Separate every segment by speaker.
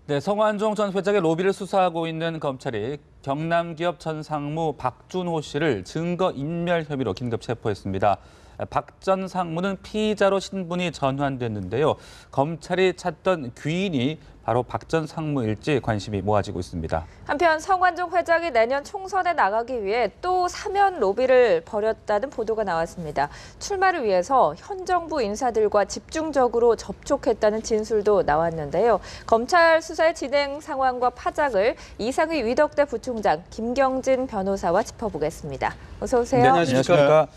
Speaker 1: 네, 성완종 전 회장의 로비를 수사하고 있는 검찰이 경남기업 전 상무 박준호 씨를 증거인멸 혐의로 긴급 체포했습니다. 박 전 상무는 피의자로 신분이 전환됐는데요. 검찰이 찾던 귀인이 바로 박 전 상무일지 관심이 모아지고 있습니다.
Speaker 2: 한편 성완종 회장이 내년 총선에 나가기 위해 또 사면 로비를 벌였다는 보도가 나왔습니다. 출마를 위해서 현 정부 인사들과 집중적으로 접촉했다는 진술도 나왔는데요. 검찰 수사의 진행 상황과 파장을 이상희 위덕대 부총장 김경진 변호사와 짚어보겠습니다. 어서 오세요.
Speaker 1: 네, 안녕하십니까.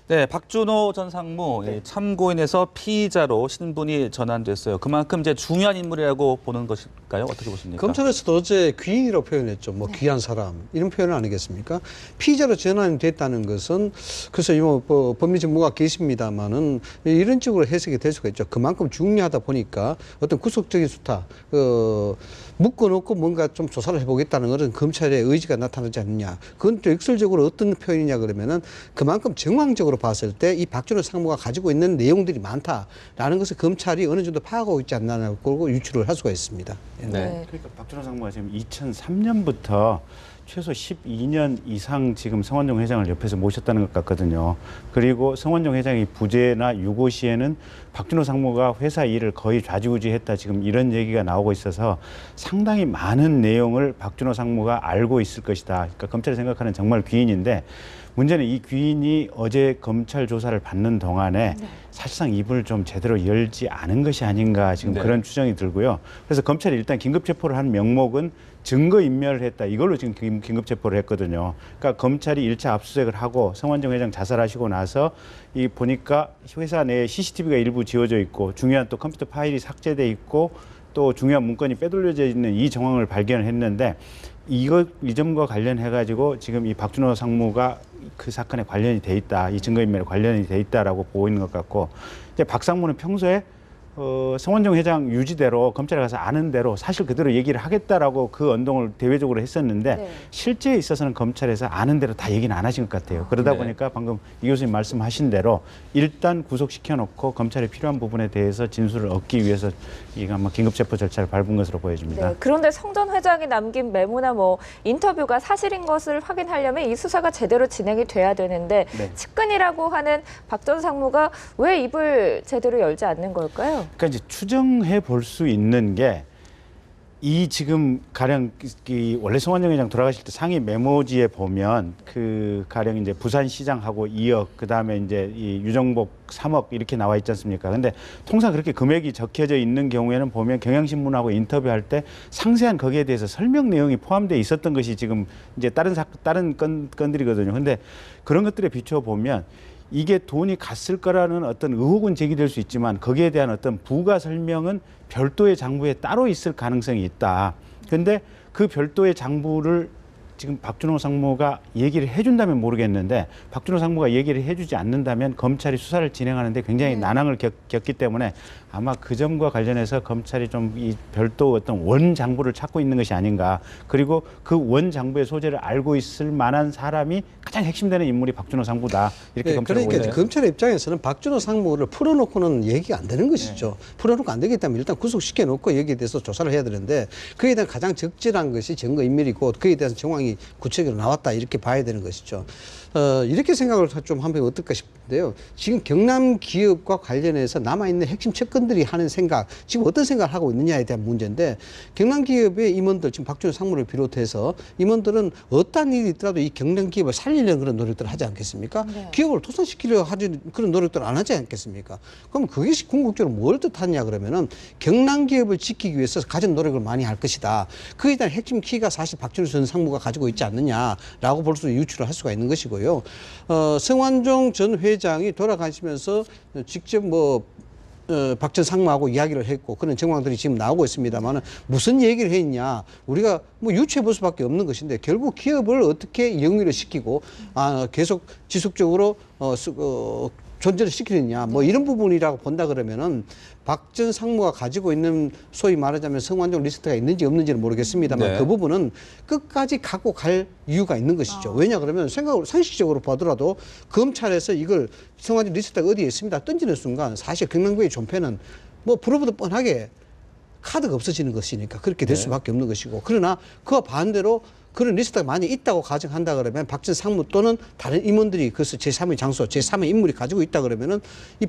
Speaker 1: 네, 박준호 전 상무 참고인에서 피의자로 신분이 전환됐어요. 그만큼 이제 중요한 인물이라고 보는 것일까요? 어떻게 보십니까?
Speaker 3: 검찰에서도 어제 귀인이라고 표현했죠. 뭐 귀한 사람 이런 표현 아니겠습니까? 피의자로 전환이 됐다는 것은 그래서 뭐 법리 전문가 계십니다만은 이런 식으로 해석이 될 수가 있죠. 그만큼 중요하다 보니까 어떤 구속적인 수타, 묶어놓고 뭔가 좀 조사를 해보겠다는 것은 검찰의 의지가 나타나지 않느냐. 그건 또 역설적으로 어떤 표현이냐 그러면은 그만큼 정황적으로 봤을 때 이 박준호 상무가 가지고 있는 내용들이 많다라는 것을 검찰이 어느 정도 파악하고 있지 않나라고 유추를 할 수가 있습니다.
Speaker 1: 네.
Speaker 4: 그러니까 박준호 상무가 지금 2003년부터 최소 12년 이상 지금 성완종 회장을 옆에서 모셨다는 것 같거든요. 그리고 성완종 회장이 부재나 유고 시에는 박준호 상무가 회사 일을 거의 좌지우지했다 지금 이런 얘기가 나오고 있어서 상당히 많은 내용을 박준호 상무가 알고 있을 것이다. 그러니까 검찰이 생각하는 정말 귀인인데 문제는 이 귀인이 어제 검찰 조사를 받는 동안에 사실상 입을 좀 제대로 열지 않은 것이 아닌가 지금 그런 추정이 들고요. 그래서 검찰이 일단 긴급 체포를 한 명목은 증거인멸을 했다. 이걸로 지금 긴급 체포를 했거든요. 그러니까 검찰이 1차 압수수색을 하고 성완종 회장 자살하시고 나서 이 보니까 회사 내에 CCTV가 일부 지워져 있고 중요한 또 컴퓨터 파일이 삭제돼 있고 또 중요한 문건이 빼돌려져 있는 이 정황을 발견을 했는데 이 점과 관련해 가지고 지금 이 박준호 상무가 그 사건에 관련이 돼 있다. 이 증거인멸에 관련이 돼 있다라고 보고 있는 것 같고 이제 박 상무는 평소에 성완종 회장 유지대로 검찰에 가서 아는 대로 사실 그대로 얘기를 하겠다라고 그 언동을 대외적으로 했었는데 실제에 있어서는 검찰에서 아는 대로 다 얘기는 안 하신 것 같아요. 그러다 보니까 방금 이 교수님 말씀하신 대로 일단 구속시켜놓고 검찰에 필요한 부분에 대해서 진술을 얻기 위해서 이거 아마 긴급체포 절차를 밟은 것으로 보여집니다.
Speaker 2: 네, 그런데 성 전 회장이 남긴 메모나 뭐 인터뷰가 사실인 것을 확인하려면 이 수사가 제대로 진행이 돼야 되는데 측근이라고 하는 박 전 상무가 왜 입을 제대로 열지 않는 걸까요?
Speaker 4: 그러니까 이제 추정해 볼 수 있는 게 이 지금 가령 원래 성완종 회장 돌아가실 때 상위 메모지에 보면 그 가령 이제 부산시장하고 2억 그다음에 이제 이 유정복 3억 이렇게 나와 있지 않습니까? 근데 통상 그렇게 금액이 적혀져 있는 경우에는 보면 경향신문하고 인터뷰할 때 상세한 거기에 대해서 설명 내용이 포함되어 있었던 것이 지금 이제 다른 건들이거든요. 근데 그런 것들에 비추어 보면 이게 돈이 갔을 거라는 어떤 의혹은 제기될 수 있지만 거기에 대한 어떤 부가 설명은 별도의 장부에 따로 있을 가능성이 있다. 그런데 그 별도의 장부를 지금 박준호 상무가 얘기를 해준다면 모르겠는데 박준호 상무가 얘기를 해주지 않는다면 검찰이 수사를 진행하는데 굉장히 난항을 겪기 때문에 아마 그 점과 관련해서 검찰이 좀 이 별도 어떤 원 장부를 찾고 있는 것이 아닌가. 그리고 그 원 장부의 소재를 알고 있을 만한 사람이 가장 핵심되는 인물이 박준호 상무다. 이렇게 검찰이 보고
Speaker 3: 그러니까
Speaker 4: 있어요.
Speaker 3: 검찰 입장에서는 박준호 상무를 풀어놓고는 얘기가 안 되는 것이죠. 풀어놓고 안 되기 때문에 일단 구속시켜놓고 여기에 대해서 조사를 해야 되는데 그에 대한 가장 적절한 것이 증거인멸이고 그에 대한 정황이 구체적으로 나왔다 이렇게 봐야 되는 것이죠. 이렇게 생각을 좀 하면 어떨까 싶은데요. 지금 경남 기업과 관련해서 남아있는 핵심 측근들이 하는 생각, 지금 어떤 생각을 하고 있느냐에 대한 문제인데 경남 기업의 임원들, 지금 박준호 상무를 비롯해서 임원들은 어떠한 일이 있더라도 이 경남 기업을 살리려는 그런 노력들을 하지 않겠습니까? 기업을 토산시키려고 하지 그런 노력들을 안 하지 않겠습니까? 그럼 그것이 궁극적으로 뭘 뜻하냐 그러면은 경남 기업을 지키기 위해서 가진 노력을 많이 할 것이다. 그에 대한 핵심 키가 사실 박준호 전 상무가 가지고 있지 않느냐라고 볼 수 유추를 할 수가 있는 것이고요. 성완종 전 회장이 돌아가시면서 직접 박 전 상무하고 이야기를 했고 그런 정황들이 지금 나오고 있습니다만 무슨 얘기를 했냐 우리가 유추해 볼 수밖에 없는 것인데 결국 기업을 어떻게 영위를 시키고 계속 지속적으로 존재를 시키느냐 이런 부분이라고 본다 그러면은 박 전 상무가 가지고 있는 소위 말하자면 성완종 리스트가 있는지 없는지는 모르겠습니다만 그 부분은 끝까지 갖고 갈 이유가 있는 것이죠. 왜냐 그러면 상식적으로 보더라도 검찰에서 이걸 성완종 리스트가 어디에 있습니다 던지는 순간 사실 경남고의 존폐는 불어보듯 뻔하게 카드가 없어지는 것이니까 그렇게 될
Speaker 1: 네.
Speaker 3: 수밖에 없는 것이고 그러나 그와 반대로 그런 리스트가 많이 있다고 가정한다 그러면 박 전 상무 또는 다른 임원들이 그래서 제3의 장소, 제3의 인물이 가지고 있다 그러면은 이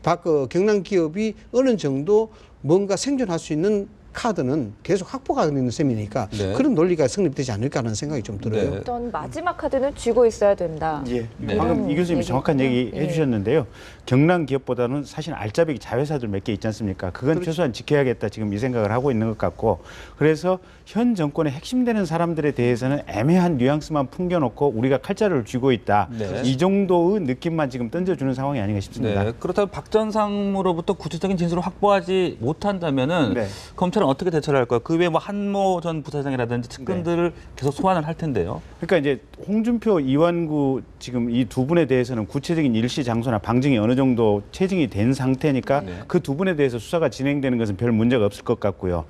Speaker 3: 경남 기업이 어느 정도 뭔가 생존할 수 있는 카드는 계속 확보가 있는 셈이니까
Speaker 1: 네.
Speaker 3: 그런 논리가 성립되지 않을까 하는 생각이 좀 들어요.
Speaker 1: 네.
Speaker 2: 어떤 마지막 카드는 쥐고 있어야 된다.
Speaker 4: 예,
Speaker 1: 네.
Speaker 4: 방금 이 교수님이 정확한 얘기
Speaker 2: 예.
Speaker 4: 해주셨는데요. 경남 기업보다는 사실 알짜배기 자회사들 몇 개 있지 않습니까? 그건 최소한 지켜야겠다 지금 이 생각을 하고 있는 것 같고 그래서 현 정권의 핵심되는 사람들에 대해서는 애매한 뉘앙스만 풍겨놓고 우리가 칼자루를 쥐고 있다.
Speaker 1: 네.
Speaker 4: 이 정도의 느낌만 지금 던져주는 상황이 아닌가 싶습니다.
Speaker 1: 네, 그렇다면 박 전 상무로부터 구체적인 진술을 확보하지 못한다면은
Speaker 4: 네.
Speaker 1: 검찰은 어떻게 대처를 할까요? 그 외에 뭐 한모 전 부사장이라든지 측근들을 계속 소환을 할 텐데요.
Speaker 4: 그러니까 이제 홍준표, 이완구 지금 이 두 분에 대해서는 구체적인 일시 장소나 방증이 어느 정도 체증이 된 상태니까
Speaker 1: 네.
Speaker 4: 그 두 분에 대해서 수사가 진행되는 것은 별 문제가 없을 것 같고요.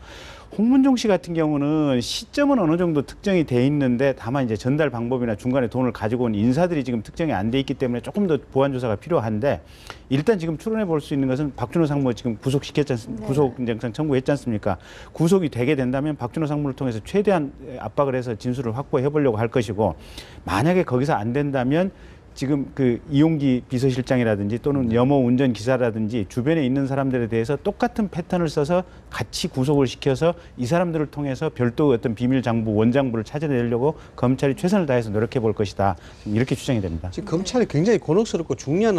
Speaker 4: 홍문종 씨 같은 경우는 시점은 어느 정도 특정이 돼 있는데 다만 이제 전달 방법이나 중간에 돈을 가지고 온 인사들이 지금 특정이 안 돼 있기 때문에 조금 더 보완 조사가 필요한데 일단 지금 추론해 볼 수 있는 것은 박준호 상무 지금 구속시켰지 않습니까? 구속영장 청구했지 않습니까? 구속이 되게 된다면 박준호 상무를 통해서 최대한 압박을 해서 진술을 확보해 보려고 할 것이고 만약에 거기서 안 된다면 지금 그 이용기 비서실장이라든지 또는 여모 운전기사라든지 주변에 있는 사람들에 대해서 똑같은 패턴을 써서 같이 구속을 시켜서 이 사람들을 통해서 별도의 어떤 비밀 장부, 원장부를 찾아내려고 검찰이 최선을 다해서 노력해 볼 것이다. 이렇게 추정이 됩니다.
Speaker 3: 지금 검찰이 굉장히 곤혹스럽고 중요한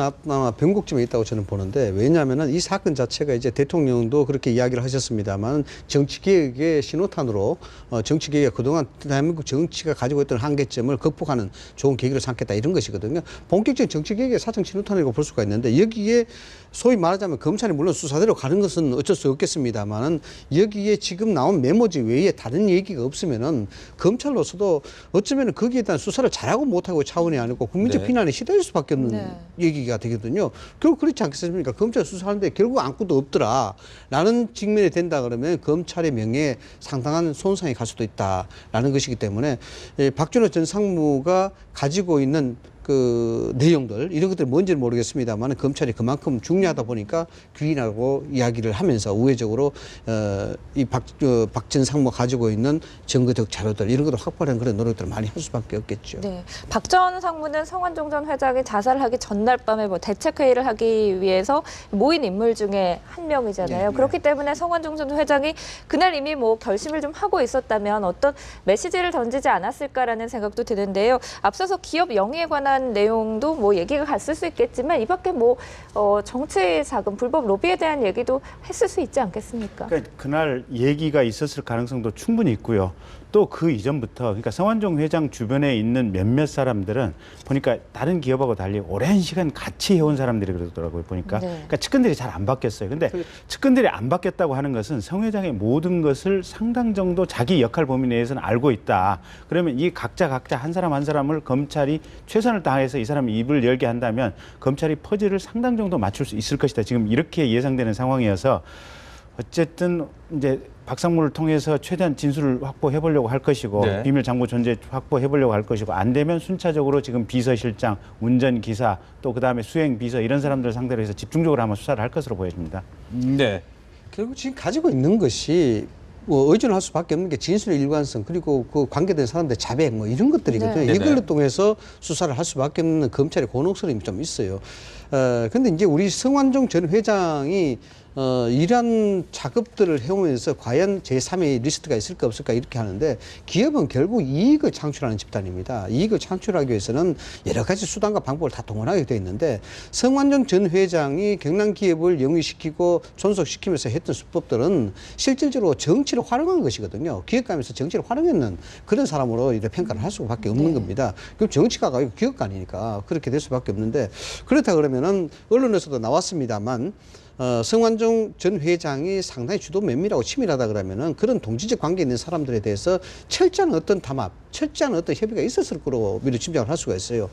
Speaker 3: 변곡점에 있다고 저는 보는데 왜냐하면 이 사건 자체가 이제 대통령도 그렇게 이야기를 하셨습니다만 정치개혁의 신호탄으로 정치개혁 그동안 대한민국 정치가 가지고 있던 한계점을 극복하는 좋은 계기로 삼겠다 이런 것이거든요. 본격적인 정치개혁의 사정 신호탄이라고 볼 수가 있는데 여기에 소위 말하자면 검찰이 물론 수사대로 가는 것은 어쩔 수 없겠습니다만은 여기에 지금 나온 메모지 외에 다른 얘기가 없으면은 검찰로서도 어쩌면 거기에 대한 수사를 잘하고 못하고 차원이 아니고 국민적
Speaker 1: 네.
Speaker 3: 비난에 시달릴 수밖에 없는
Speaker 2: 네.
Speaker 3: 얘기가 되거든요. 결국 그렇지 않겠습니까? 검찰 수사하는데 결국 아무것도 없더라라는 측면이 된다 그러면 검찰의 명예에 상당한 손상이 갈 수도 있다라는 것이기 때문에 박준호 전 상무가 가지고 있는 그 내용들 이런 것들이 뭔지는 모르겠습니다만 검찰이 그만큼 중요하다 보니까 규인하고 이야기를 하면서 우회적으로 이 박 전 상무가 가지고 있는 증거적 자료들 이런 것들 확보하는 그런 노력들을 많이 할 수밖에 없겠죠.
Speaker 2: 네, 박 전 상무는 성완종 전 회장이 자살하기 전날 밤에 뭐 대책회의를 하기 위해서 모인 인물 중에 한 명이잖아요.
Speaker 3: 네.
Speaker 2: 그렇기 때문에 성완종 전 회장이 그날 이미 뭐 결심을 좀 하고 있었다면 어떤 메시지를 던지지 않았을까라는 생각도 드는데요. 앞서서 기업 영위에 관한 내용도 뭐 얘기가 갔을 수 있겠지만 이 밖에 뭐 정치 자금, 불법 로비에 대한 얘기도 했을 수 있지 않겠습니까?
Speaker 4: 그러니까 그날 얘기가 있었을 가능성도 충분히 있고요. 또 그 이전부터 그러니까 성완종 회장 주변에 있는 몇몇 사람들은 보니까 다른 기업하고 달리 오랜 시간 같이 해온 사람들이 그러더라고요. 보니까
Speaker 2: 네.
Speaker 4: 그러니까 측근들이 잘 안 바뀌었어요. 근데 측근들이 안 바뀌었다고 하는 것은 성 회장의 모든 것을 상당 정도 자기 역할 범위 내에서는 알고 있다. 그러면 이 각자 한 사람 한 사람을 검찰이 최선을 다해서 이 사람이 입을 열게 한다면 검찰이 퍼즐을 상당 정도 맞출 수 있을 것이다. 지금 이렇게 예상되는 상황이어서 어쨌든 이제 박상무를 통해서 최대한 진술을 확보해 보려고 할 것이고
Speaker 1: 네.
Speaker 4: 비밀 장부 존재 확보해 보려고 할 것이고 안 되면 순차적으로 지금 비서실장, 운전기사 또 그다음에 수행 비서 이런 사람들 상대로 해서 집중적으로 아마 수사를 할 것으로 보여집니다.
Speaker 1: 네.
Speaker 3: 결국 지금 가지고 있는 것이 뭐 의존할 수밖에 없는 게 진술의 일관성 그리고 그 관계된 사람들의 자백 뭐 이런 것들이거든요.
Speaker 1: 네.
Speaker 3: 이걸로
Speaker 1: 네네.
Speaker 3: 통해서 수사를 할 수밖에 없는 검찰의 곤혹스러움이 좀 있어요. 근데 이제 우리 성완종 전 회장이 이런 작업들을 해오면서 과연 제3의 리스트가 있을까 없을까 이렇게 하는데 기업은 결국 이익을 창출하는 집단입니다. 이익을 창출하기 위해서는 여러 가지 수단과 방법을 다 동원하게 돼 있는데 성완종 전 회장이 경남 기업을 영위시키고 존속시키면서 했던 수법들은 실질적으로 정치를 활용한 것이거든요. 기업가면서 정치를 활용했는 그런 사람으로 이렇게 평가를 할 수밖에 없는 겁니다. 그럼 정치가가 아니고 기업가니까 그렇게 될 수밖에 없는데 그렇다 그러면은 언론에서도 나왔습니다만 성완종 전 회장이 상당히 주도 면밀하고 치밀하다 그러면은 그런 동지적 관계에 있는 사람들에 대해서 철저한 어떤 담합, 철저한 어떤 협의가 있었을 거로 미리 짐작을 할 수가 있어요.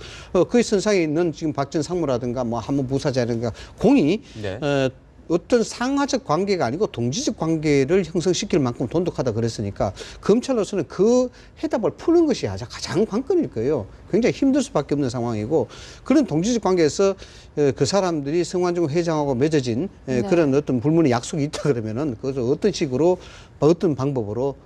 Speaker 3: 그 선상에 있는 지금 박 전 상무라든가 뭐 한무 부사장이라든가 공이
Speaker 1: 네.
Speaker 3: 어떤 상하적 관계가 아니고 동지적 관계를 형성시킬 만큼 돈독하다 그랬으니까 검찰로서는 그 해답을 푸는 것이 가장 관건일 거예요. 굉장히 힘들 수밖에 없는 상황이고 그런 동지적 관계에서 그 사람들이 성완종 회장하고 맺어진 그런 어떤 불문의 약속이 있다 그러면은 그것을 어떤 식으로 어떤 방법으로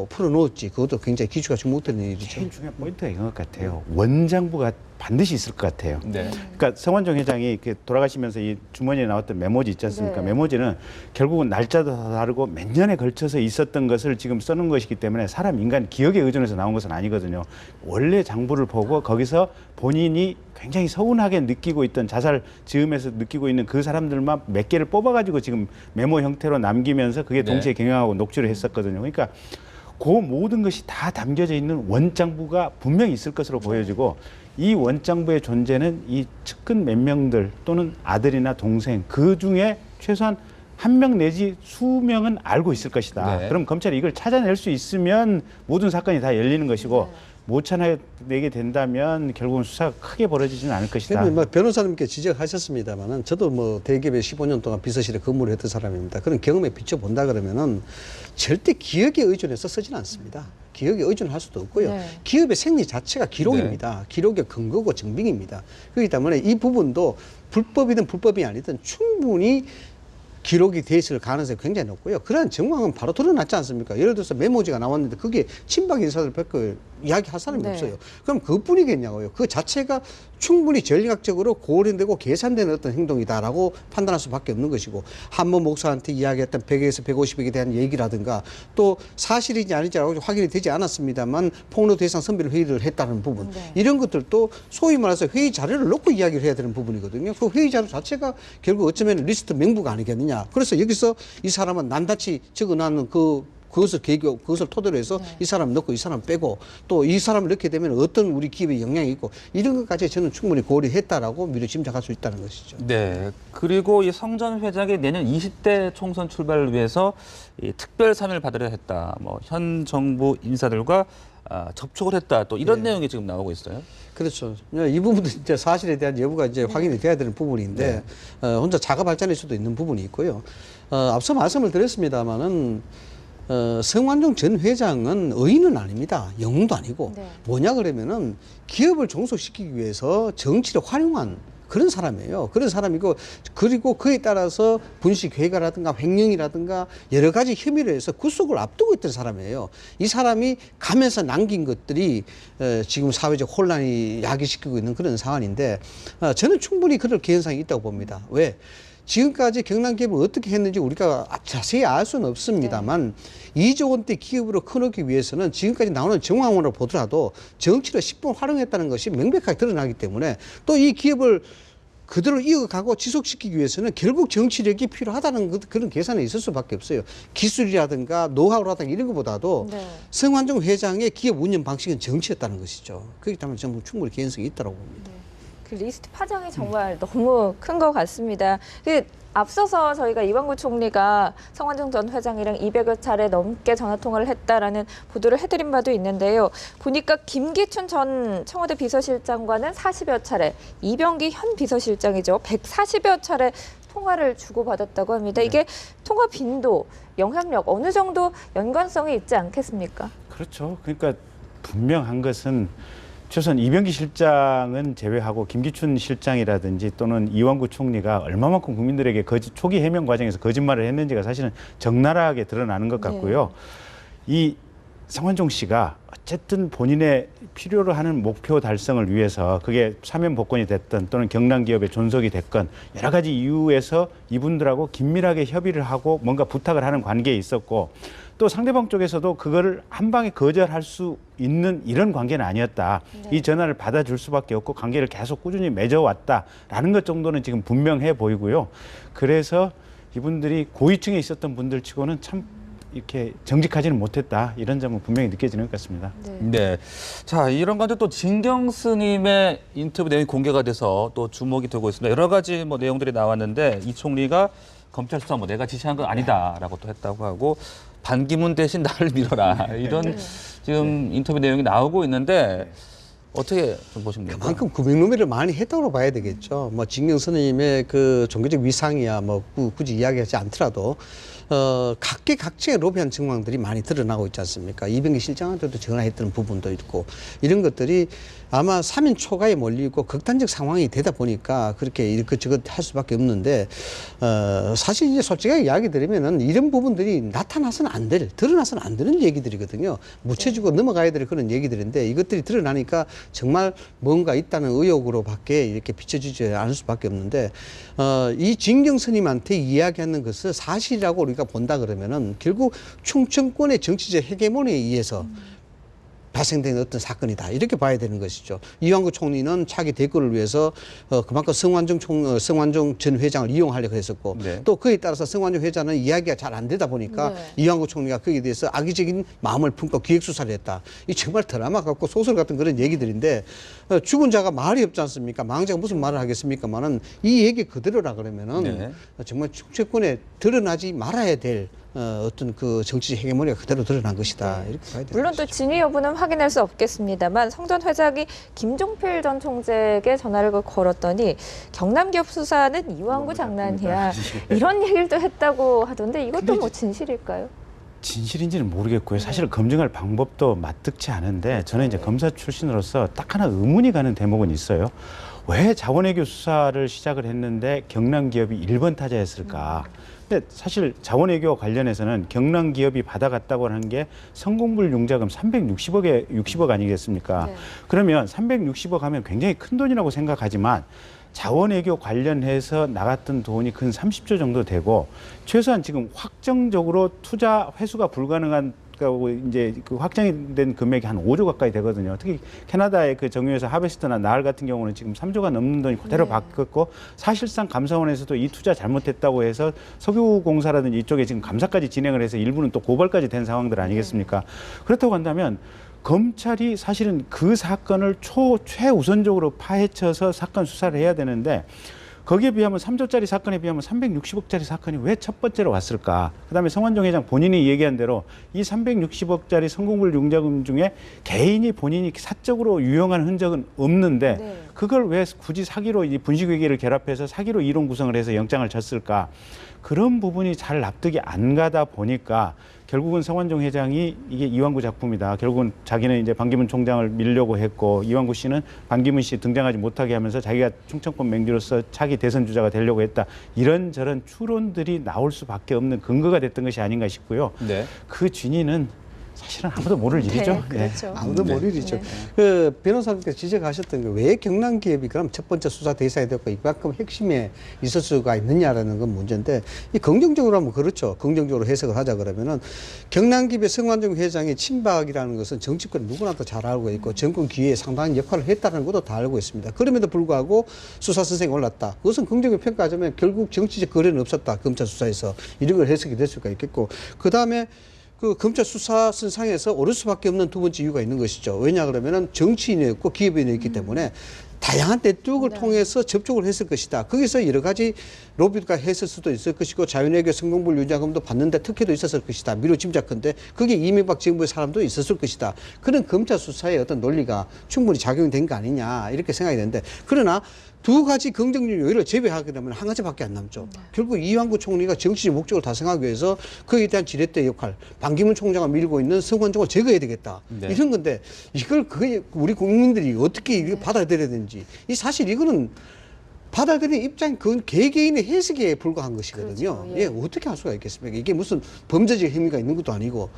Speaker 3: 풀어놓을지 그것도 굉장히 기초가 주목되는 일이죠.
Speaker 4: 제일 중요한 포인트가 이건 것 같아요. 원장부가 반드시 있을 것 같아요.
Speaker 1: 네.
Speaker 4: 그러니까 성완종 회장이 이렇게 돌아가시면서 이 주머니에 나왔던 메모지 있지 않습니까?
Speaker 2: 네.
Speaker 4: 메모지는 결국은 날짜도 다르고 몇 년에 걸쳐서 있었던 것을 지금 써놓은 것이기 때문에 사람 인간 기억에 의존해서 나온 것은 아니거든요. 원래 장부를 보고 거기서 본인이 굉장히 서운하게 느끼고 있던 자살 즈음에서 느끼고 있는 그 사람들만 몇 개를 뽑아가지고 지금 메모 형태로 남기면서 그게 동시에 경영하고 녹취를 했었거든요. 그러니까 그 모든 것이 다 담겨져 있는 원장부가 분명히 있을 것으로 보여지고 이 원장부의 존재는 이 측근 몇 명들 또는 아들이나 동생 그 중에 최소한 한 명 내지 수명은 알고 있을 것이다.
Speaker 1: 네.
Speaker 4: 그럼 검찰이 이걸 찾아낼 수 있으면 모든 사건이 다 열리는 것이고 못 찾아내게 된다면 결국은 수사가 크게 벌어지지는 않을 것이다.
Speaker 3: 그러면 뭐 변호사님께 지적하셨습니다만은 저도 뭐 대기업에 15년 동안 비서실에 근무를 했던 사람입니다. 그런 경험에 비춰본다 그러면은 절대 기억에 의존해서 쓰지는 않습니다. 기억에 의존할 수도 없고요.
Speaker 2: 네.
Speaker 3: 기업의 생리 자체가 기록입니다. 기록의 근거고 증빙입니다. 그렇기 때문에 이 부분도 불법이든 불법이 아니든 충분히 기록이 돼 있을 가능성이 굉장히 높고요. 그러한 정황은 바로 드러났지 않습니까? 예를 들어서 메모지가 나왔는데 그게 친박 인사들 밖에 이야기할 사람이
Speaker 2: 네.
Speaker 3: 없어요. 그럼 그뿐이겠냐고요. 그 자체가 충분히 전략적으로 고려되고 계산되는 어떤 행동이다라고 판단할 수밖에 없는 것이고 한모 목사한테 이야기했던 100에서 150억에 대한 얘기라든가 또 사실인지 아닌지라고 확인이 되지 않았습니다만 폭로 대상 선별 회의를 했다는 부분
Speaker 2: 네.
Speaker 3: 이런 것들도 소위 말해서 회의 자료를 놓고 이야기를 해야 되는 부분이거든요. 그 회의 자료 자체가 결국 어쩌면 리스트 맹부가 아니겠느냐. 그래서 여기서 이 사람은 난다치 적어놨는 그것을 토대로 해서 이 사람 넣고 이 사람 빼고 또 이 사람을 넣게 되면 어떤 우리 기업에 영향이 있고 이런 것까지 저는 충분히 고려했다라고 미리 짐작할 수 있다는 것이죠.
Speaker 1: 네. 그리고 이 성전 회장이 내년 20대 총선 출발을 위해서 이 특별 사면을 받으려 했다. 뭐 현 정부 인사들과 접촉을 했다. 또 이런 내용이 지금 나오고 있어요.
Speaker 3: 그렇죠. 이 부분도 이제 사실에 대한 여부가 이제 확인이 돼야 되는 부분인데 혼자 자가 발전일 수도 있는 부분이 있고요. 앞서 말씀을 드렸습니다마는 성완종 전 회장은 의인은 아닙니다. 영웅도 아니고
Speaker 2: 네.
Speaker 3: 뭐냐 그러면은 기업을 종속시키기 위해서 정치를 활용한 그런 사람이에요. 그런 사람이고 그리고 그에 따라서 분식회가라든가 횡령이라든가 여러 가지 혐의를 해서 구속을 앞두고 있던 사람이에요. 이 사람이 가면서 남긴 것들이 지금 사회적 혼란이 야기시키고 있는 그런 상황인데 저는 충분히 그럴 개연성이 있다고 봅니다. 왜? 지금까지 경남기업을 어떻게 했는지 우리가 자세히 알 수는 없습니다만 2조 원대 기업으로 커놓기 위해서는 지금까지 나오는 정황으로 보더라도 정치를 10분 활용했다는 것이 명백하게 드러나기 때문에 또 이 기업을 그대로 이어가고 지속시키기 위해서는 결국 정치력이 필요하다는 그런 계산이 있을 수밖에 없어요. 기술이라든가 노하우라든가 이런 것보다도
Speaker 2: 네.
Speaker 3: 성완종 회장의 기업 운영 방식은 정치였다는 것이죠. 그렇기 때문에 저는 충분히 개연성이 있다고 봅니다.
Speaker 2: 그 리스트 파장이 정말 너무 큰 것 같습니다. 앞서서 저희가 이완구 총리가 성완종 전 회장이랑 200여 차례 넘게 전화통화를 했다라는 보도를 해드린 바도 있는데요. 보니까 김기춘 전 청와대 비서실장과는 40여 차례, 이병기 현 비서실장이죠. 140여 차례 통화를 주고받았다고 합니다. 이게 통화 빈도, 영향력 어느 정도 연관성이 있지 않겠습니까?
Speaker 4: 그렇죠. 그러니까 분명한 것은 최소한 이병기 실장은 제외하고 김기춘 실장이라든지 또는 이완구 총리가 얼마만큼 국민들에게 초기 해명 과정에서 거짓말을 했는지가 사실은 적나라하게 드러나는 것 같고요. 이 성완종 씨가 어쨌든 본인의 필요로 하는 목표 달성을 위해서 그게 사면 복권이 됐든 또는 경남기업의 존속이 됐건 여러 가지 이유에서 이분들하고 긴밀하게 협의를 하고 뭔가 부탁을 하는 관계에 있었고 또 상대방 쪽에서도 그거를 한 방에 거절할 수 있는 이런 관계는 아니었다. 이 전화를 받아줄 수밖에 없고 관계를 계속 꾸준히 맺어왔다라는 것 정도는 지금 분명해 보이고요. 그래서 이분들이 고위층에 있었던 분들 치고는 참 이렇게 정직하지는 못했다. 이런 점은 분명히 느껴지는 것 같습니다.
Speaker 1: 네. 자, 이런 가운데 또 진경 스님의 인터뷰 내용이 공개가 돼서 또 주목이 되고 있습니다. 여러 가지 뭐 내용들이 나왔는데 이 총리가 검찰 수사 내가 지시한 건 아니다라고 또 했다고 하고 반기문 대신 나를 밀어라. 이런 지금 인터뷰 내용이 나오고 있는데 어떻게 좀 보십니까?
Speaker 3: 그만큼 구명노매를 많이 했다고 봐야 되겠죠. 뭐 진경 스님의 그 종교적 위상이야 뭐 굳이 이야기하지 않더라도 각계각층의 로비한 정황들이 많이 드러나고 있지 않습니까? 이병기 실장한테도 전화했던 부분도 있고 이런 것들이 아마 3인 초과에 몰리고 극단적 상황이 되다 보니까 그렇게 이것저것 할 수밖에 없는데 사실 이제 솔직하게 이야기 드리면은 이런 부분들이 나타나서는 안 될, 드러나서는 안 되는 얘기들이거든요. 묻혀주고 넘어가야 될 그런 얘기들인데 이것들이 드러나니까 정말 뭔가 있다는 의혹으로밖에 이렇게 비춰지지 않을 수밖에 없는데 이 진경 스님한테 이야기하는 것을 사실이라고 우리가 본다 그러면은 결국 충청권의 정치적 헤게모니에 의해서 발생된 어떤 사건이다 이렇게 봐야 되는 것이죠. 이완구 총리는 차기 대권을 위해서 그만큼 성완종 전 회장을 이용하려고 했었고
Speaker 1: 네.
Speaker 3: 또 그에 따라서 성완종 회장은 이야기가 잘 안 되다 보니까
Speaker 2: 네.
Speaker 3: 이완구 총리가 거기에 대해서 악의적인 마음을 품고 기획 수사를 했다. 이 정말 드라마 같고 소설 같은 그런 얘기들인데 죽은 자가 말이 없지 않습니까? 망자가 무슨 말을 하겠습니까만은 이 얘기 그대로라 그러면은
Speaker 1: 네.
Speaker 3: 정말 충청권에 드러나지 말아야 될 어떤 그 정치적 헤게모니가 그대로 드러난 것이다. 이렇게 봐야 됩니다.
Speaker 2: 물론 또 진위 여부는 확인할 수 없겠습니다만 성 전 회장이 김종필 전 총재에게 전화를 걸었더니 경남기업 수사는 이완구 장난이야. 이런 얘기를 또 했다고 하던데 이것도 뭐 진실일까요?
Speaker 4: 진실인지는 모르겠고요. 사실 검증할 방법도 마뜩치 않은데 저는 이제 검사 출신으로서 딱 하나 의문이 가는 대목은 있어요. 왜 자원외교 수사를 시작을 했는데 경남기업이 1번 타자였을까? 근데 사실 자원외교 관련해서는 경남기업이 받아갔다고 하는 게 성공불 융자금 60억 아니겠습니까?
Speaker 2: 네.
Speaker 4: 그러면 360억 하면 굉장히 큰 돈이라고 생각하지만 자원외교 관련해서 나갔던 돈이 근 30조 정도 되고 최소한 지금 확정적으로 투자 회수가 불가능한 이제 그 확정이 된 금액이 한 5조 가까이 되거든요. 특히 캐나다의 그 정유회사 하베스트나 나알 같은 경우는 지금 3조가 넘는 돈이 그대로
Speaker 2: 네.
Speaker 4: 바뀌었고 사실상 감사원에서도 이 투자 잘못했다고 해서 석유공사라든지 이쪽에 지금 감사까지 진행을 해서 일부는 또 고발까지 된 상황들 아니겠습니까? 그렇다고 한다면 검찰이 사실은 그 사건을 최우선적으로 파헤쳐서 사건 수사를 해야 되는데 거기에 비하면 3조짜리 사건에 비하면 360억짜리 사건이 왜 첫 번째로 왔을까? 그다음에 성완종 회장 본인이 얘기한 대로 이 360억짜리 성공불 융자금 중에 개인이 본인이 사적으로 유용한 흔적은 없는데
Speaker 2: 네.
Speaker 4: 그걸 왜 굳이 사기로 이 분식회계를 결합해서 사기로 이론 구성을 해서 영장을 쳤을까? 그런 부분이 잘 납득이 안 가다 보니까 결국은 성완종 회장이 이게 이완구 작품이다. 결국은 자기는 이제 반기문 총장을 밀려고 했고 이완구 씨는 반기문 씨 등장하지 못하게 하면서 자기가 충청권 맹주로서 차기 대선 주자가 되려고 했다. 이런저런 추론들이 나올 수밖에 없는 근거가 됐던 것이 아닌가 싶고요.
Speaker 1: 네.
Speaker 4: 그 진위는 사실은 아무도 모를 일이죠.
Speaker 2: 네, 그렇죠.
Speaker 3: 아무도
Speaker 1: 네.
Speaker 3: 모를 일이죠.
Speaker 2: 네.
Speaker 3: 그 변호사님께서 지적하셨던 게 왜 경남기업이 그럼 첫 번째 수사 대상이 됐고 이만큼 핵심에 있을 수가 있느냐라는 건 문제인데 이 긍정적으로 하면 그렇죠. 긍정적으로 해석을 하자 그러면은 경남기업의 성완종 회장의 친박이라는 것은 정치권 누구나도 잘 알고 있고 정권 기회에 상당한 역할을 했다는 것도 다 알고 있습니다. 그럼에도 불구하고 수사 선생이 올랐다. 그것은 긍정적으로 평가하자면 결국 정치적 거래는 없었다. 검찰 수사에서 이런 걸 해석이 될 수가 있겠고 그 다음에 그 검찰 수사 선상에서 오를 수밖에 없는 두 번째 이유가 있는 것이죠. 왜냐 그러면은 정치인이었고 기업인이었기 때문에 다양한 네트워크를 통해서 접촉을 했을 것이다. 거기서 여러 가지 로비가 했을 수도 있을 것이고 자연외교 성공불 유자금도 받는데 특혜도 있었을 것이다. 미루 짐작컨대 그게 이명박 정부의 사람도 있었을 것이다. 그런 검찰 수사의 어떤 논리가 충분히 작용된 거 아니냐 이렇게 생각이 되는데 그러나 두 가지 긍정적 요인을 제외하게 되면 한 가지밖에 안 남죠. 결국 이완구 총리가 정치적 목적을 달성하기 위해서 그에 대한 지렛대 역할, 반기문 총장을 밀고 있는 성완종을 제거해야 되겠다.
Speaker 1: 네.
Speaker 3: 이런 건데 이걸 그게 우리 국민들이 어떻게 이걸 받아들여야 되는지 이 사실 이거는 받아들이는 입장이 그건 개개인의 해석에 불과한 것이거든요.
Speaker 2: 그렇죠. 예.
Speaker 3: 예, 어떻게 할 수가 있겠습니까? 이게 무슨 범죄적 행위가 있는 것도 아니고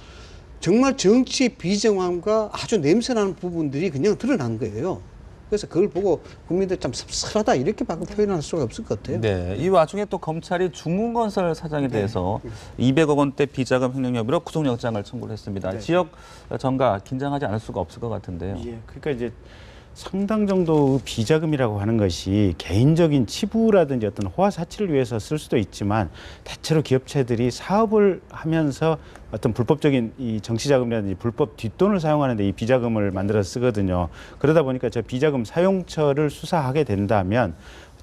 Speaker 3: 정말 정치의 비정함과 아주 냄새나는 부분들이 그냥 드러난 거예요. 그래서 그걸 보고 국민들 참 씁쓸하다 이렇게 밖에 표현할 수가 없을 것 같아요.
Speaker 1: 네, 이 와중에 또 검찰이 중흥건설 사장에 대해서 200억 원대 비자금 횡령 혐의로 구속영장을 청구를 했습니다. 지역 정가 긴장하지 않을 수가 없을 것 같은데요.
Speaker 4: 예, 그러니까 이제 상당 정도 비자금이라고 하는 것이 개인적인 치부라든지 어떤 호화 사치를 위해서 쓸 수도 있지만 대체로 기업체들이 사업을 하면서 어떤 불법적인 이 정치자금이라든지 불법 뒷돈을 사용하는데 이 비자금을 만들어서 쓰거든요. 그러다 보니까 저 비자금 사용처를 수사하게 된다면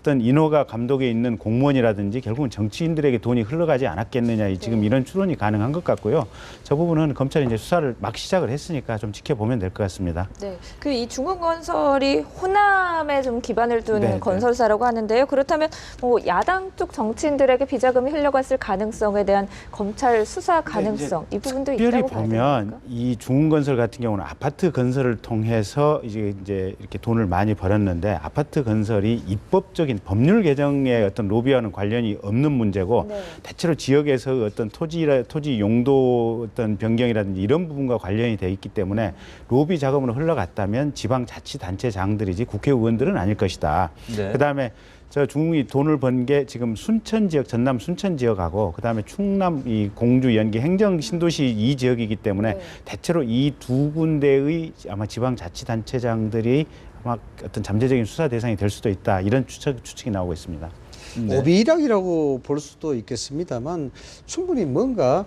Speaker 4: 어떤 인허가 감독에 있는 공무원이라든지 결국은 정치인들에게 돈이 흘러가지 않았겠느냐 지금 이런 추론이 가능한 것 같고요. 저 부분은 검찰이 이제 수사를 막 시작을 했으니까 좀 지켜보면 될 것 같습니다.
Speaker 2: 네, 그 이 중흥건설이 호남에 좀 기반을 둔
Speaker 4: 네,
Speaker 2: 건설사라고 하는데요. 그렇다면 뭐 야당 쪽 정치인들에게 비자금이 흘러갔을 가능성에 대한 검찰 수사 가능성 이 부분도
Speaker 4: 특별히
Speaker 2: 있다고 봐야
Speaker 4: 보면
Speaker 2: 됩니까?
Speaker 4: 이 중흥건설 같은 경우는 아파트 건설을 통해서 이제 이렇게 돈을 많이 벌었는데 아파트 건설이 입법적인 법률 개정에 어떤 로비와는 관련이 없는 문제고
Speaker 2: 네.
Speaker 4: 대체로 지역에서 어떤 토지 용도 어떤 변경이라든지 이런 부분과 관련이 돼 있기 때문에 로비 자금으로 흘러갔다면 지방자치단체장들이지 국회의원들은 아닐 것이다.
Speaker 1: 네.
Speaker 4: 그다음에 저 중국이 돈을 번 게 지금 순천 지역, 전남 순천 지역하고 그다음에 충남 이 공주 연기 행정 신도시 이 지역이기 때문에
Speaker 2: 네.
Speaker 4: 대체로 이 두 군데의 아마 지방자치단체장들이 아마 어떤 잠재적인 수사 대상이 될 수도 있다. 이런 추측이 나오고 있습니다.
Speaker 1: 네.
Speaker 3: 오비락이라고 볼 수도 있겠습니다만 충분히 뭔가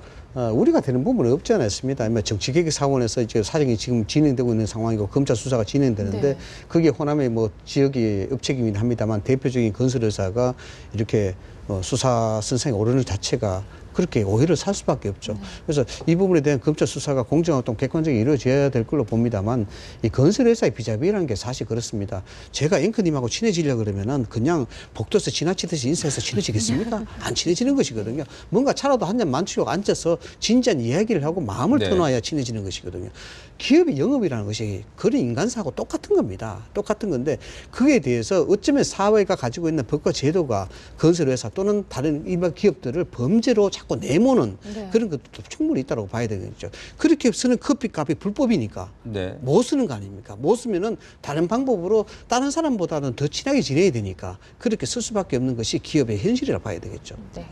Speaker 3: 우리가 되는 부분은 없지 않았습니다. 정치개혁 사원에서 이제 사정이 지금 진행되고 있는 상황이고 검찰 수사가 진행되는데
Speaker 2: 네.
Speaker 3: 그게 호남의 뭐 지역이 업체이긴 합니다만 대표적인 건설회사가 이렇게 수사 선상에 오르는 자체가 그렇게 오해를 살 수밖에 없죠. 그래서 이 부분에 대한 검찰 수사가 공정하고 또 객관적으로 이루어져야 될 걸로 봅니다만 이 건설회사의 비자비라는 게 사실 그렇습니다. 제가 앵커님하고 친해지려고 그러면은 그냥 복도에서 지나치듯이 인사해서 친해지겠습니까? 안 친해지는 것이거든요. 뭔가 차라도 한 잔 만취하고 앉아서 진지한 이야기를 하고 마음을
Speaker 1: 네.
Speaker 3: 터놔야 친해지는 것이거든요. 기업의 영업이라는 것이 그런 인간사하고 똑같은 겁니다. 똑같은 건데 그에 대해서 어쩌면 사회가 가지고 있는 법과 제도가 건설회사 또는 다른 일반 기업들을 범죄로 자꾸 내모는
Speaker 2: 네.
Speaker 3: 그런 것도 충분히 있다고 봐야 되겠죠. 그렇게 쓰는 커피값이 불법이니까
Speaker 1: 네.
Speaker 3: 못 쓰는 거 아닙니까? 못 쓰면은 다른 방법으로 다른 사람보다는 더 친하게 지내야 되니까 그렇게 쓸 수밖에 없는 것이 기업의 현실이라고 봐야 되겠죠.
Speaker 2: 네.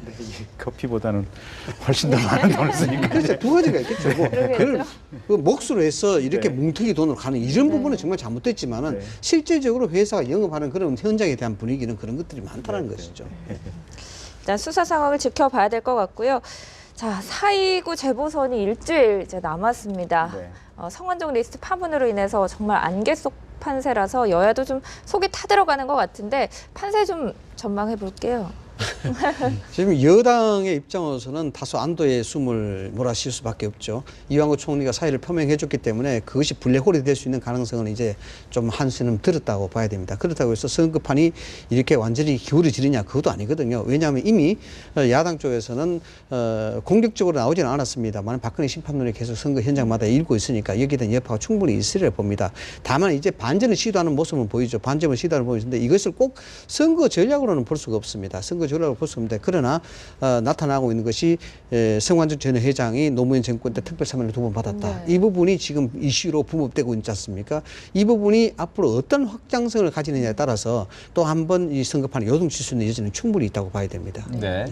Speaker 4: 커피보다는 훨씬 더 많은 돈을 쓰니까.
Speaker 3: 그래서 두 가지가 있겠죠. 뭐 그걸 그 몫으로 해서 이렇게
Speaker 4: 네.
Speaker 3: 뭉텅이 돈을 가는 이런 부분은 정말 잘못됐지만은
Speaker 4: 네.
Speaker 3: 실제적으로 회사가 영업하는 그런 현장에 대한 분위기는 그런 것들이 많다는 것이죠.
Speaker 2: 일단 수사 상황을 지켜봐야 될 것 같고요. 자, 4.29 재보선이 일주일 이제 남았습니다.
Speaker 4: 네.
Speaker 2: 성완종 리스트 파문으로 인해서 정말 안개 속 판세라서 여야도 좀 속이 타들어가는 것 같은데 판세 좀 전망해 볼게요.
Speaker 3: 지금 여당의 입장으로서는 다소 안도의 숨을 몰아쉴 수밖에 없죠. 이완구 총리가 사의를 표명해줬기 때문에 그것이 블랙홀이 될 수 있는 가능성은 이제 좀 한시름 들었다고 봐야 됩니다. 그렇다고 해서 선거판이 이렇게 완전히 기울어지느냐 그것도 아니거든요. 왜냐하면 이미 야당 쪽에서는 공격적으로 나오지는 않았습니다만 박근혜 심판론이 계속 선거 현장마다 일고 있으니까 여기에 대한 여파가 충분히 있으리라 봅니다. 다만 이제 반전을 시도하는 모습은 보이죠. 반전을 시도하는 모습인데 이것을 꼭 선거 전략으로는 볼 수가 없습니다. 선거 전략으로 볼 수 없는데 그러나 나타나고 있는 것이 성완종 전 회장이 노무현 정권 때 특별사면을 2번 받았다.
Speaker 2: 네.
Speaker 3: 이 부분이 지금 이슈로 부목되고 있지 않습니까? 이 부분이 앞으로 어떤 확장성을 가지느냐에 따라서 또 한 번 이 선거판이 요동칠 수 있는 여지는 충분히 있다고 봐야 됩니다.
Speaker 1: 네.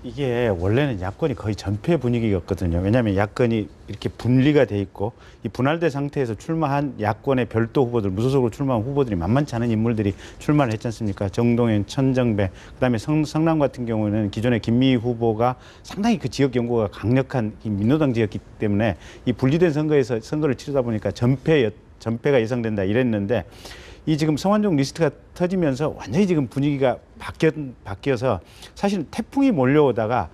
Speaker 4: 이게 원래는 야권이 거의 전패 분위기였거든요. 왜냐하면 야권이 이렇게 분리가 돼 있고 이 분할된 상태에서 출마한 야권의 별도 후보들, 무소속으로 출마한 후보들이 만만치 않은 인물들이 출마를 했지 않습니까? 정동현, 천정배, 그다음에 성남 같은 경우는 기존의 김미희 후보가 상당히 그 지역 연고가 강력한 이 민노당 지역이기 때문에 이 분리된 선거에서 선거를 치르다 보니까 전패가 예상된다 이랬는데 이 지금 성완종 리스트가 터지면서 완전히 지금 분위기가 바뀌어서 사실은 태풍이 몰려오다가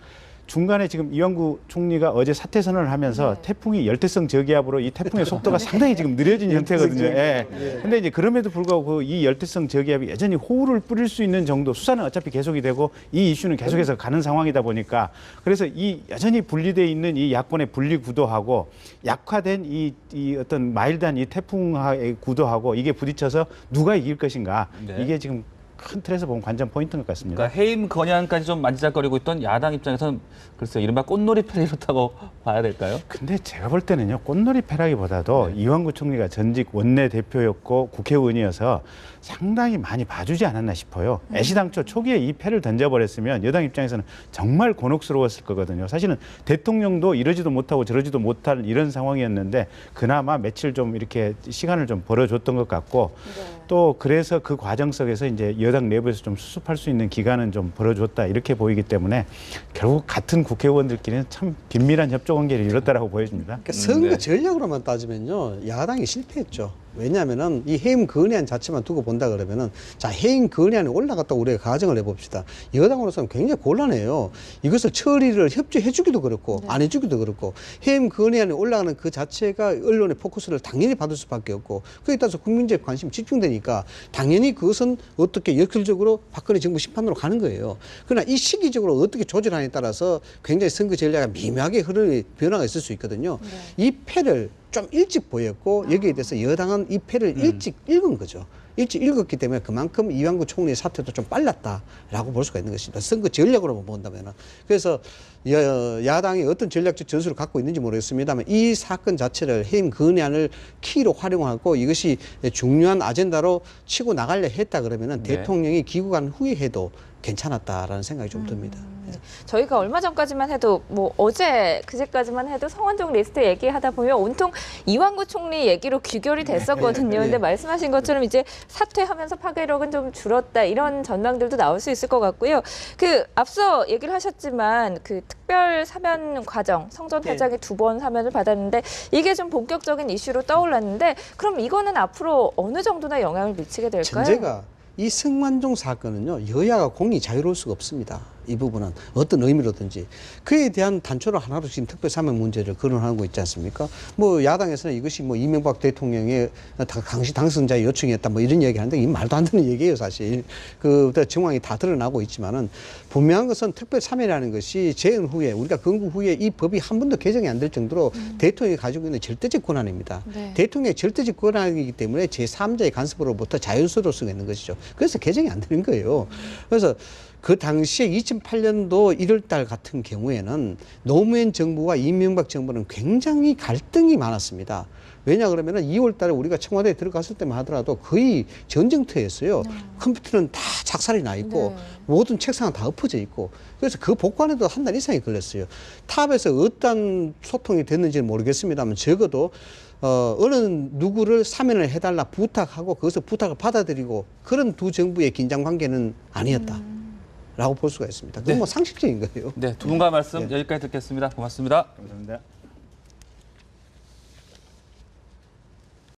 Speaker 4: 중간에 지금 이완구 총리가 어제 사퇴 선언을 하면서
Speaker 2: 네.
Speaker 4: 태풍이 열대성 저기압으로 이 태풍의 속도가 상당히 지금 느려진 형태거든요. 예. 근데 이제 그럼에도 불구하고 이 열대성 저기압이 여전히 호우를 뿌릴 수 있는 정도 수사는 어차피 계속이 되고 이 이슈는 계속해서 가는 상황이다 보니까 그래서 이 여전히 분리되어 있는 이 야권의 분리 구도하고 약화된 이 어떤 마일드한 이 태풍의 구도하고 이게 부딪혀서 누가 이길 것인가
Speaker 1: 네.
Speaker 4: 이게 지금 큰 틀에서 보면 관전 포인트인 것 같습니다.
Speaker 1: 그러니까 해임 건의안까지 좀 만지작거리고 있던 야당 입장에서는 글쎄요, 이른바 꽃놀이 패리로다고 봐야 될까요?
Speaker 4: 근데 제가 볼 때는요, 꽃놀이 패라기보다도 이완구 총리가 전직 원내대표였고 국회의원이어서 상당히 많이 봐주지 않았나 싶어요. 애시당초 초기에 이 패를 던져버렸으면 여당 입장에서는 정말 곤혹스러웠을 거거든요. 사실은 대통령도 이러지도 못하고 저러지도 못할 이런 상황이었는데 그나마 며칠 좀 이렇게 시간을 좀 벌어줬던 것 같고 또 그래서 그 과정 속에서 이제 여당 내부에서 좀 수습할 수 있는 기간은 좀 벌어줬다 이렇게 보이기 때문에 결국 같은 국회의원들끼리는 참 긴밀한 협조 관계를 이뤘다라고 보여집니다.
Speaker 3: 그러니까 선거
Speaker 1: 네.
Speaker 3: 전략으로만 따지면요 야당이 실패했죠. 왜냐하면은 이 해임 건의안 자체만 두고 본다 그러면은 자 해임 건의안이 올라갔다고 우리가 가정을 해봅시다. 여당으로서는 굉장히 곤란해요. 이것을 처리를 협조해주기도 그렇고 안 해주기도 그렇고 해임 건의안이 올라가는 그 자체가 언론의 포커스를 당연히 받을 수밖에 없고 그에 따라서 국민적 관심이 집중되니까 당연히 그것은 어떻게 역설적으로 박근혜 정부 심판으로 가는 거예요. 그러나 이 시기적으로 어떻게 조절하느냐에 따라서 굉장히 선거 전략이 미묘하게 흐름이 변화가 있을 수 있거든요. 이 패를 좀 일찍 보였고 여기에 대해서 여당은 이 패를 일찍 읽은 거죠. 일찍 읽었기 때문에 그만큼 이완구 총리의 사퇴도 좀 빨랐다라고 볼 수가 있는 것입니다. 선거 전략으로만 본다면은. 그래서 야당이 어떤 전략적 전술을 갖고 있는지 모르겠습니다만 이 사건 자체를 해임 건의안을 키로 활용하고 이것이 중요한 아젠다로 치고 나가려 했다 그러면은
Speaker 1: 네.
Speaker 3: 대통령이 귀국한 후에 해도 괜찮았다라는 생각이 좀 듭니다.
Speaker 2: 저희가 얼마 전까지만 해도 뭐 어제 그제까지만 해도 성완종 리스트 얘기하다 보면 온통 이완구 총리 얘기로 귀결이 됐었거든요. 근데 말씀하신 것처럼 이제 사퇴하면서 파괴력은 좀 줄었다 이런 전망들도 나올 수 있을 것 같고요. 그 앞서 얘기를 하셨지만 그 특별 사면 과정 성전 회장이 2번 사면을 받았는데 이게 좀 본격적인 이슈로 떠올랐는데 그럼 이거는 앞으로 어느 정도나 영향을 미치게 될까요?
Speaker 3: 전제가 이 성완종 사건은요 여야가 공이 자유로울 수가 없습니다. 이 부분은 어떤 의미로든지 그에 대한 단초로 하나로 지금 특별 사면 문제를 거론하고 있지 않습니까? 뭐 야당에서는 이것이 뭐 이명박 대통령의 당시 당선자의 요청이었다 뭐 이런 얘기하는데 이 말도 안 되는 얘기예요 사실. 그 정황이 다 드러나고 있지만은 분명한 것은 특별 사면이라는 것이 재헌 후에 우리가 건국 후에 이 법이 한 번도 개정이 안 될 정도로 대통령이 가지고 있는 절대적 권한입니다.
Speaker 2: 네.
Speaker 3: 대통령의 절대적 권한이기 때문에 제3자의 간섭으로부터 자유스러울 수가 있는 것이죠. 그래서 개정이 안 되는 거예요. 그래서 그 당시에 2008년도 1월달 같은 경우에는 노무현 정부와 이명박 정부는 굉장히 갈등이 많았습니다. 왜냐 그러면은 2월달에 우리가 청와대에 들어갔을 때만 하더라도 거의 전쟁터였어요. 컴퓨터는 다 작살이 나 있고 모든 책상은 다 엎어져 있고 그래서 그 복구하는데도 한 달 이상이 걸렸어요. 탑에서 어떤 소통이 됐는지는 모르겠습니다만 적어도 어느 누구를 사면을 해달라 부탁하고 거기서 부탁을 받아들이고 그런 두 정부의 긴장 관계는 아니었다. 라고 볼 수가 있습니다. 그건 뭐 상식적인 거예요.
Speaker 1: 네, 두 분과 말씀 여기까지 듣겠습니다. 고맙습니다.
Speaker 4: 감사합니다.